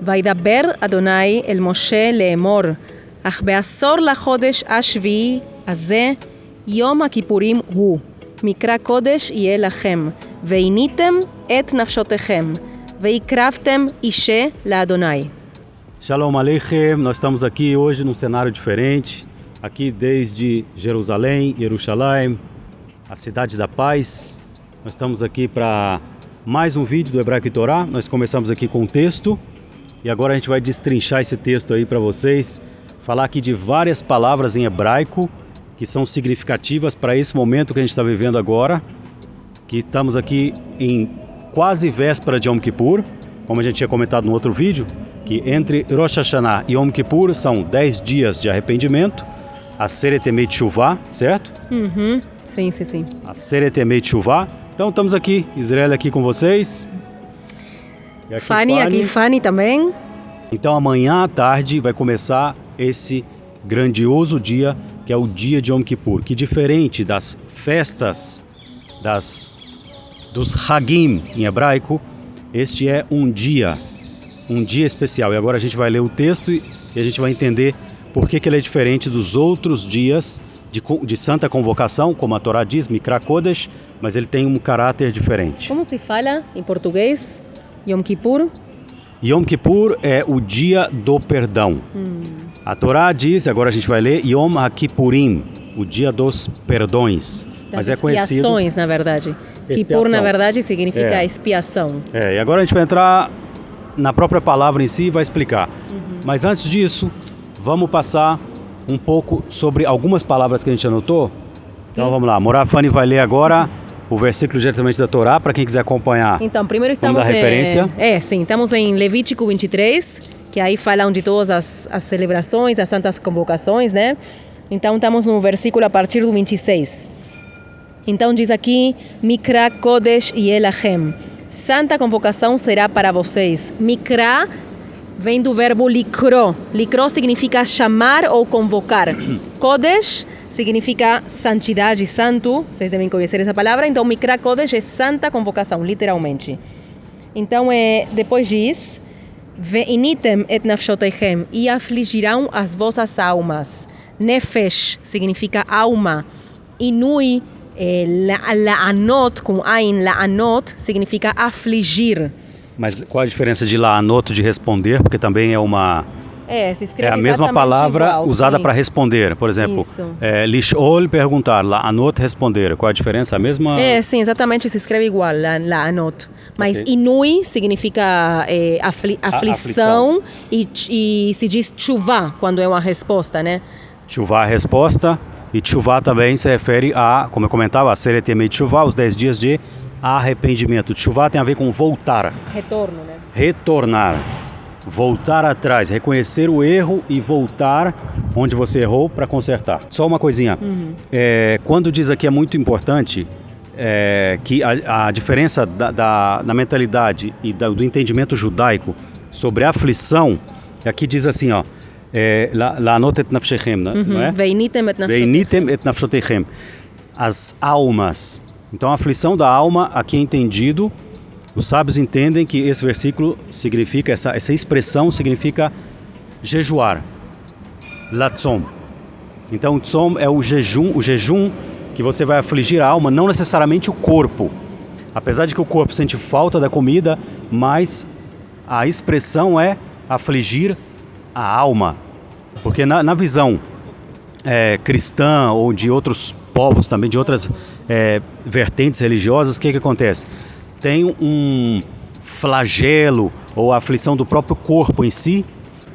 וידבר אדוני אל משה לאמור, אך בעשור לחודש השביעי הזה, יום הכיפורים הוא. מקרא קודש יהיה לכם, ועיניתם את נפשותיכם, והקרבתם אישה לאדוני. Shalom Aleichem, nós estamos aqui hoje num cenário diferente, aqui desde Jerusalém, Jerusalém, a cidade da paz. Nós estamos aqui para mais um vídeo do Hebraico e Torá. Nós começamos aqui com um texto e agora a gente vai destrinchar esse texto aí para vocês, falar aqui de várias palavras em hebraico que são significativas para esse momento que a gente está vivendo agora, que estamos aqui em quase véspera de Yom Kippur, como a gente tinha comentado no outro vídeo, que entre Rosh Hashanah e Yom Kippur são 10 dias de arrependimento, a Seretemei Teshuvah, certo? Sim. A Seretemei Teshuvah. Então estamos aqui, Israel aqui com vocês. E aqui Fanny também. Então amanhã à tarde vai começar esse grandioso dia, que é o dia de Yom Kippur, que diferente das festas, dos Hagim em hebraico, este é um dia especial. E agora a gente vai ler o texto e a gente vai entender por que ele é diferente dos outros dias de santa convocação, como a Torá diz, Mikra Kodesh, mas ele tem um caráter diferente. Como se fala em português, Yom Kippur? Yom Kippur é o dia do perdão. A Torá diz, agora a gente vai ler, Yom HaKippurim, o dia dos perdões. Das mas é conhecido... expiações, na verdade. Kippur, na verdade, significa expiação. E agora a gente vai entrar na própria palavra em si e vai explicar. Mas antes disso, vamos passar um pouco sobre algumas palavras que a gente anotou. Então vamos lá, Morá Fanny vai ler agora o versículo diretamente da Torá, para quem quiser acompanhar. Então, primeiro estamos dar referência. Estamos em Levítico 23, que aí falam de todas as celebrações, as santas convocações, né? Então estamos no versículo a partir do 26. Então diz aqui, Mikra Kodesh Yelachem. Santa convocação será para vocês. Mikra vem do verbo likro. Likro significa chamar ou convocar. Kodesh significa santidade, santo. Vocês devem conhecer essa palavra. Então, Mikra Kodesh é santa convocação, literalmente. Então, depois diz, Ve'initem et nafshotechem, e afligirão as vossas almas. Nefesh significa alma. Inui, la'anot, com ain, la'anot, significa afligir. Mas qual a diferença de la'anot, de responder? Porque também é uma... se escreve a mesma palavra igual, usada para responder. Por exemplo, lishol, perguntar, la'anot, responder. Qual a diferença? A mesma... Sim, exatamente, se escreve igual, la'anot. Mas inui significa aflição e se diz teshuvah, quando é uma resposta, né? Teshuvah é a resposta, e teshuvah também se refere a, como eu comentava, a Seretemei Teshuvah, os 10 dias de arrependimento. Teshuvah tem a ver com voltar. Retorno, né? Retornar. Voltar atrás, reconhecer o erro e voltar onde você errou para consertar. Só uma coisinha. Quando diz aqui é muito importante que a diferença da mentalidade e do entendimento judaico sobre a aflição, aqui diz assim, ó, la'anot et nafshechem, não é? Ve'initem et nafshotechem. As almas. Então a aflição da alma aqui é entendido. Os sábios entendem que esse versículo significa, essa expressão significa jejuar. Latzom. Então o tzom é o jejum que você vai afligir a alma, não necessariamente o corpo. Apesar de que o corpo sente falta da comida, mas a expressão é afligir a alma. Porque na visão cristã ou de outros povos também, de outras vertentes religiosas, o que acontece? Tem um flagelo ou a aflição do próprio corpo em si,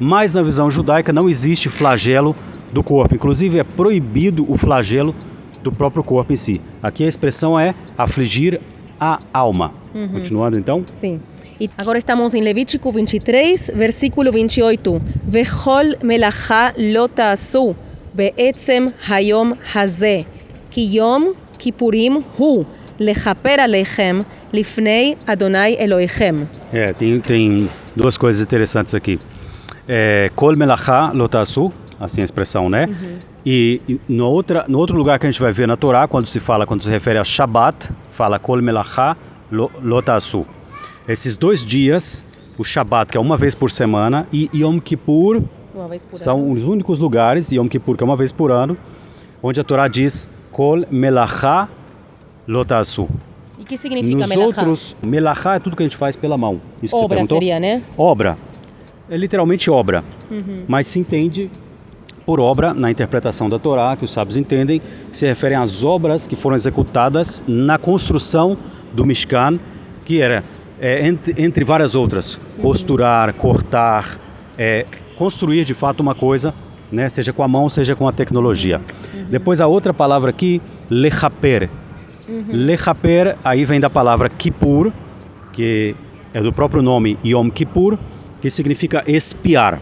mas na visão judaica não existe flagelo do corpo. Inclusive é proibido o flagelo do próprio corpo em si. Aqui a expressão é afligir a alma. Continuando então? Sim. E agora estamos em Levítico 23, versículo 28. Vechol melacha lo ta'asu be'etzem hayom hazeh ki yom kippurim hu lechaper alechem Lifnei Adonai Elohechem. Tem duas coisas interessantes aqui. Kol melachá lo ta'asu, assim a expressão, né? E no outro lugar que a gente vai ver na Torá, quando se refere a Shabat, fala Kol melachá lo ta'asu. Esses 2 dias, o Shabat, que é uma vez por semana, e Yom Kippur Uma vez por são ano. os únicos lugares, Yom Kippur, que é uma vez por ano, onde a Torá diz Kol Melachá Lo Ta'asu. E que significa Nos melachá? outros, Melachá é tudo que a gente faz pela mão. Isso que você Obra perguntou? seria, né? Obra. É literalmente obra. Mas se entende por obra, na interpretação da Torá, que os sábios entendem, se referem às obras que foram executadas na construção do Mishkan, que era, entre várias outras, costurar, cortar, construir de fato uma coisa, né, seja com a mão, seja com a tecnologia. Depois a outra palavra aqui, lechaper. Lechaper, aí vem da palavra Kippur, que é do próprio nome Yom Kippur, que significa espiar.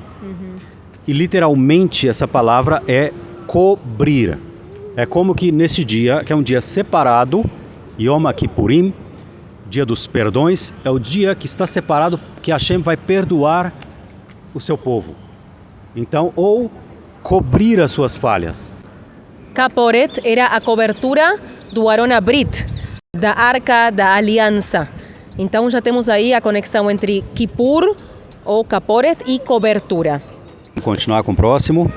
E literalmente essa palavra é cobrir. É como que nesse dia, que é um dia separado, Yom Kippurim, dia dos perdões, é o dia que está separado, que Hashem vai perdoar o seu povo. Então, ou cobrir as suas falhas. Kaporet era a cobertura do Aron Abrit, da Arca da Aliança. Então já temos aí a conexão entre Kippur, ou Kaporet, e cobertura. Vamos continuar com o próximo.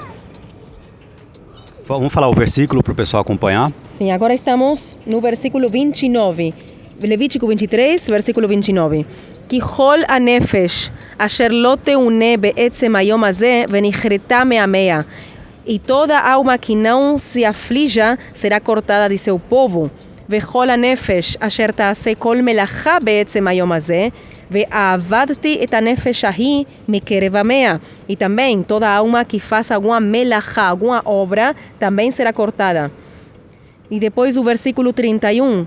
Vamos falar o versículo para o pessoal acompanhar. Sim, agora estamos no versículo 29. Levítico 23, versículo 29. כי כל הנפש אשר לא תאונה בעצם היום הזה ונכרתה מעמיה, e toda alma que não se aflija será cortada de seu povo. וכל הנפש אשר תעשה כל מלאכה בעצם היום הזה, ועבדתי את הנפש ההיא מקרב עמיה. E também toda alma que faça alguma melachá, alguma obra, também será cortada. E depois o versículo 31.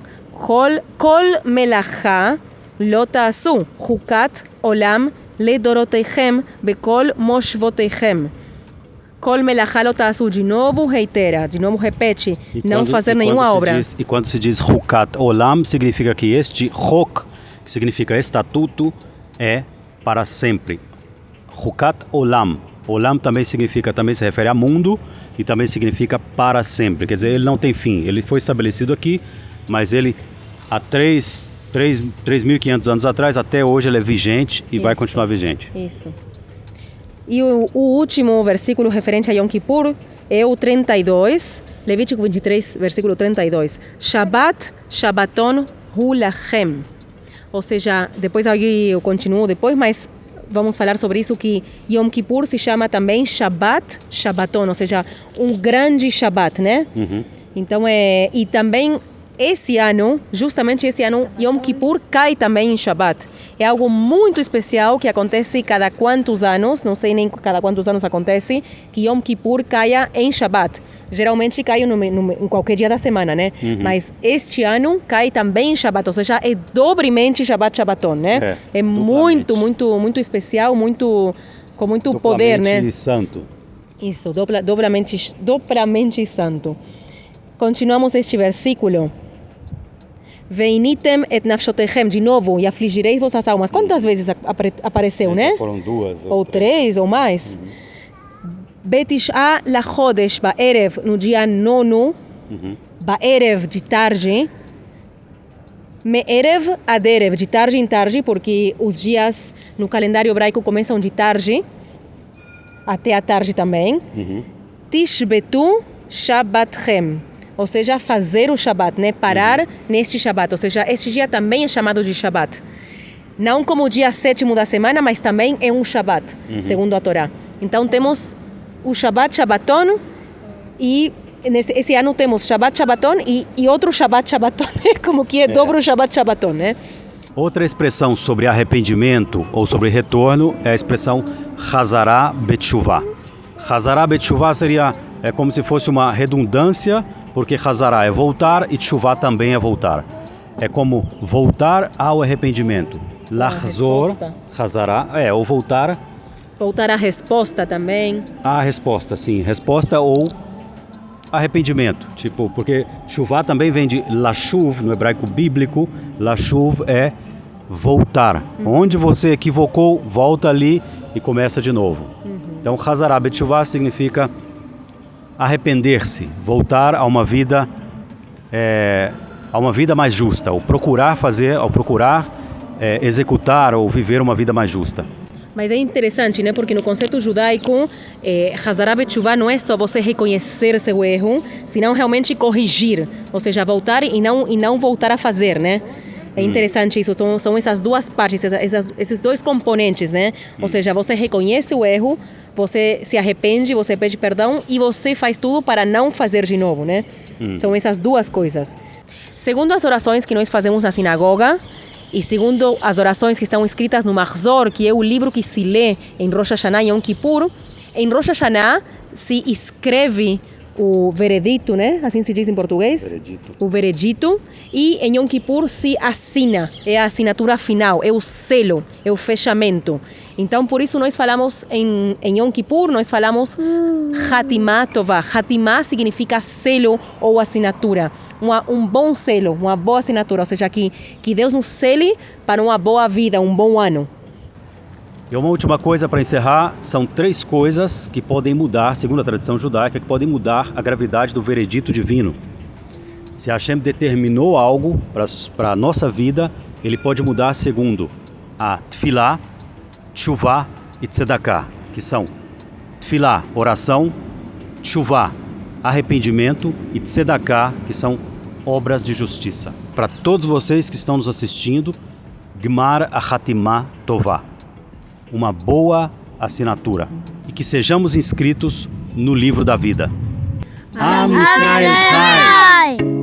כל מלאכה לא תעשו, חוקת עולם לדורותיכם בכל מושבותיכם. כל מלאכה לא תעשו, de novo reitera, de novo repete, não fazer nenhuma obra. E quando se diz Hukat Olam, significa que este Hok, que significa estatuto, é para sempre. Hukat Olam. Olam também se refere a mundo e também significa para sempre. Quer dizer, ele não tem fim. Ele foi estabelecido aqui, mas ele há 3.500 anos atrás, até hoje ele é vigente e vai continuar vigente. Isso. E o último versículo referente a Yom Kippur é o 32, Levítico 23, versículo 32. Shabbat, Shabbaton, hu lachem. Ou seja, depois aí eu continuo depois, mas vamos falar sobre isso, que Yom Kippur se chama também Shabbat, Shabbaton, ou seja, um grande Shabbat, né? Então, e também esse ano, justamente esse ano, Yom Kippur cai também em Shabbat. É algo muito especial que acontece cada quantos anos, não sei nem cada quantos anos acontece, que Yom Kippur caia em Shabbat. Geralmente cai em qualquer dia da semana, né? Mas este ano cai também em Shabbat, ou seja, é dobremente Shabbat Shabbaton, né? É muito, muito, muito especial, com muito poder, né? Duplamente santo. Isso, duplamente santo. Continuamos este versículo. Veinitem et nafshotechem, de novo, e afligireis vossas almas. Quantas vezes apareceu, né? Foram duas. Ou três, ou mais. Betish'a lachodesh ba'erev, no dia nono, ba'erev, de tarde. Me'erev aderev, de tarde em tarde, porque os dias no calendário hebraico começam de tarde, até a tarde também. Tishbetu Shabbatchem. Ou seja, fazer o Shabat, né? Parar neste Shabat. Ou seja, este dia também é chamado de Shabat. Não como o dia sétimo da semana, mas também é um Shabat, segundo a Torá. Então temos o Shabat Shabbaton e esse ano temos Shabat Shabbaton e outro Shabat Shabbaton, né? Como que é dobro Shabat Shabbaton, né? Outra expressão sobre arrependimento ou sobre retorno é a expressão Chazará Betshuvá. Chazará Betshuvá seria como se fosse uma redundância, porque Chazará é voltar e Tshuvá também é voltar. É como voltar ao arrependimento. Lachzor, Chazará, ou voltar. Voltar à resposta também. A resposta, sim. Resposta ou arrependimento. Tipo, porque Tshuvá também vem de Lashuv, no hebraico bíblico. Lashuv é voltar. Onde você equivocou, volta ali e começa de novo. Então, Chazará Betshuvá significa arrepender-se, voltar a uma vida mais justa, ao procurar executar ou viver uma vida mais justa. Mas é interessante, né? Porque no conceito judaico, Hazará Betshuvá não é só você reconhecer seu erro, senão realmente corrigir, ou seja, voltar e não voltar a fazer, né? É interessante isso, são essas duas partes, esses dois componentes, né? Ou seja, você reconhece o erro, você se arrepende, você pede perdão e você faz tudo para não fazer de novo, né? São essas duas coisas. Segundo as orações que nós fazemos na sinagoga, e segundo as orações que estão escritas no Mahzor, que é o livro que se lê em Rosh Hashanah e Yom Kippur, em Rosh Hashanah se escreve o veredito, né? Assim se diz em português? Veredito. O veredito. E em Yom Kippur se assina, é a assinatura final, é o selo, é o fechamento. Então, por isso nós falamos em Yom Kippur, nós falamos Hatimah Tovah. Hatimah significa selo ou assinatura. Um bom selo, uma boa assinatura, ou seja, que Deus nos sele para uma boa vida, um bom ano. E uma última coisa para encerrar, são 3 coisas que podem mudar, segundo a tradição judaica, que podem mudar a gravidade do veredito divino. Se Hashem determinou algo para a nossa vida, ele pode mudar segundo a Tfilá, Tshuvá e Tzedaká, que são Tfilá, oração, Tshuvá, arrependimento e Tzedaká, que são obras de justiça. Para todos vocês que estão nos assistindo, Gmar Hatimah Tová, uma boa assinatura, e que sejamos inscritos no livro da vida. Am Israel Chai!